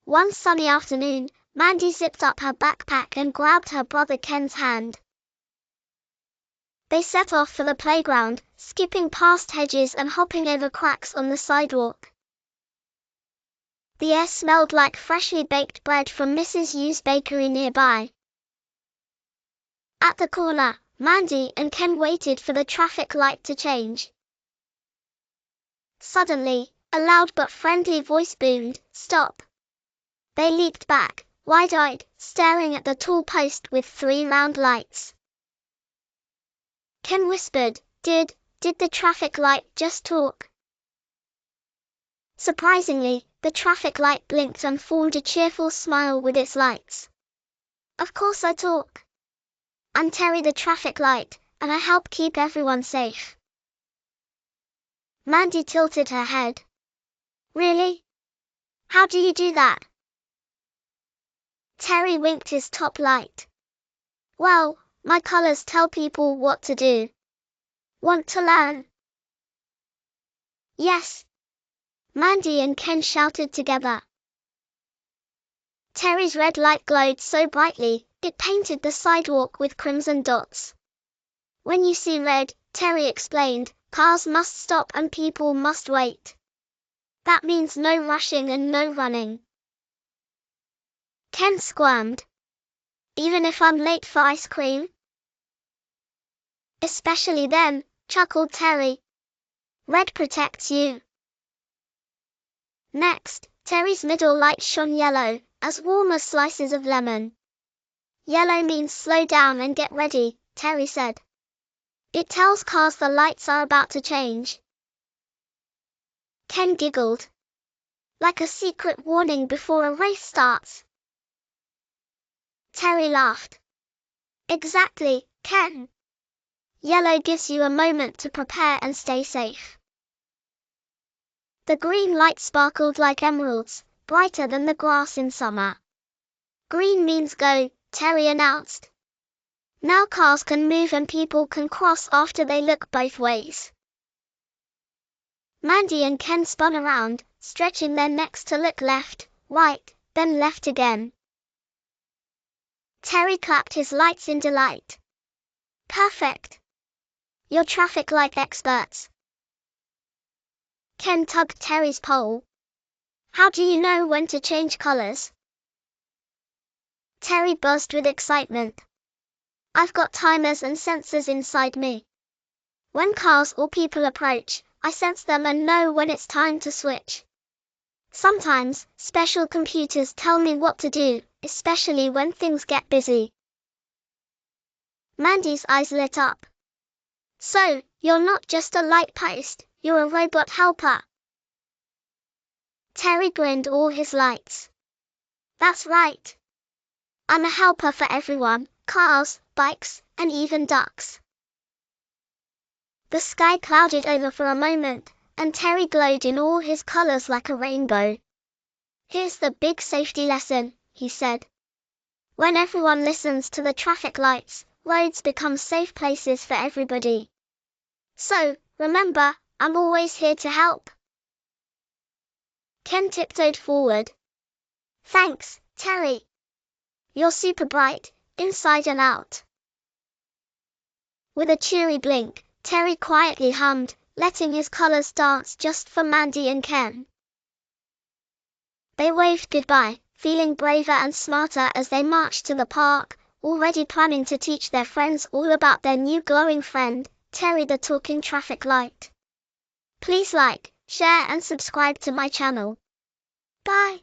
One sunny afternoon, Mandy zipped up her backpack and grabbed her brother Ken's hand. They set off for the playground, skipping past hedges and hopping over cracks on the sidewalk. The air smelled like freshly baked bread from Mrs. Yu's bakery nearby. At the corner, Mandy and Ken waited for the traffic light to change. Suddenly, a loud but friendly voice boomed, "Stop!" They leaped back, wide-eyed, staring at the tall post with 3 round lights. Ken whispered, Did the traffic light just talk?" Surprisingly, the traffic light blinked and formed a cheerful smile with its lights. "Of course I talk. I'm Terry the traffic light, and I help keep everyone safe." Mandy tilted her head. "Really? How do you do that?" Terry winked his top light. "Well, my colors tell people what to do. Want to learn?" "Yes!" Mandy and Ken shouted together. Terry's red light glowed so brightly, it painted the sidewalk with crimson dots. "When you see red," Terry explained, "cars must stop and people must wait. That means no rushing and no running." Ken squirmed. "Even if I'm late for ice cream?" "Especially then," chuckled Terry. "Red protects you." Next, Terry's middle light shone yellow, as warm as slices of lemon. "Yellow means slow down and get ready," Terry said. "It tells cars the lights are about to change." Ken giggled. "Like a secret warning before a race starts." Terry laughed. "Exactly, Ken. Yellow gives you a moment to prepare and stay safe." The green light sparkled like emeralds, brighter than the grass in summer. "Green means go," Terry announced. "Now cars can move and people can cross after they look both ways." Mandy and Ken spun around, stretching their necks to look left, right, then left again. Terry clapped his lights in delight. "Perfect! You're traffic light experts." Ken tugged Terry's pole. "How do you know when to change colors?" Terry buzzed with excitement. "I've got timers and sensors inside me. When cars or people approach, I sense them and know when it's time to switch. Sometimes, special computers tell me what to do, especially when things get busy." Mandy's eyes lit up. "So, you're not just a light post, you're a robot helper." Terry grinned all his lights. "That's right. I'm a helper for everyone, cars, bikes, and even ducks." The sky clouded over for a moment, and Terry glowed in all his colors like a rainbow. "Here's the big safety lesson," he said. "When everyone listens to the traffic lights, roads become safe places for everybody. So, remember, I'm always here to help." Ken tiptoed forward. "Thanks, Terry. You're super bright, inside and out." With a cheery blink, Terry quietly hummed, letting his colors dance just for Mandy and Ken. They waved goodbye, feeling braver and smarter as they marched to the park, already planning to teach their friends all about their new glowing friend, Terry the talking traffic light. Please like, share and subscribe to my channel. Bye!